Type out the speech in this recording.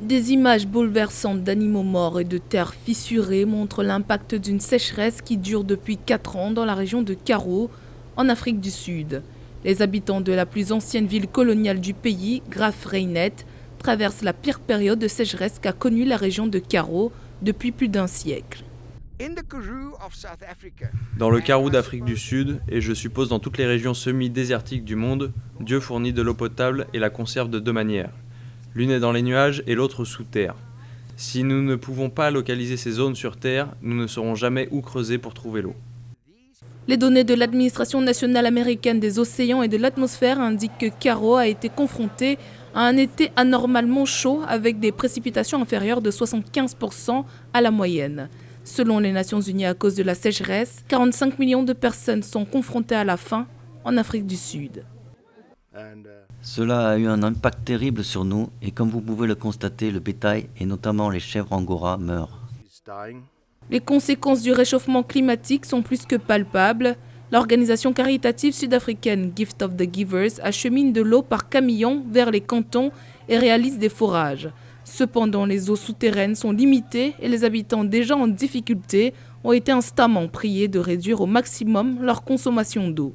Des images bouleversantes d'animaux morts et de terres fissurées montrent l'impact d'une sécheresse qui dure depuis 4 ans dans la région de Karo, en Afrique du Sud. Les habitants de la plus ancienne ville coloniale du pays, Graaff-Reinet, traversent la pire période de sécheresse qu'a connue la région de Karo depuis plus d'un siècle. Dans le Karoo d'Afrique du Sud, et je suppose dans toutes les régions semi-désertiques du monde, Dieu fournit de l'eau potable et la conserve de deux manières. L'une est dans les nuages et l'autre sous terre. Si nous ne pouvons pas localiser ces zones sur terre, nous ne saurons jamais où creuser pour trouver l'eau. Les données de l'Administration nationale américaine des océans et de l'atmosphère indiquent que Karo a été confronté à un été anormalement chaud avec des précipitations inférieures de 75% à la moyenne. Selon les Nations Unies, à cause de la sécheresse, 45 millions de personnes sont confrontées à la faim en Afrique du Sud. Cela a eu un impact terrible sur nous et comme vous pouvez le constater, le bétail et notamment les chèvres angora meurent. Les conséquences du réchauffement climatique sont plus que palpables. L'organisation caritative sud-africaine Gift of the Givers achemine de l'eau par camion vers les cantons et réalise des forages. Cependant, les eaux souterraines sont limitées et les habitants déjà en difficulté ont été instamment priés de réduire au maximum leur consommation d'eau.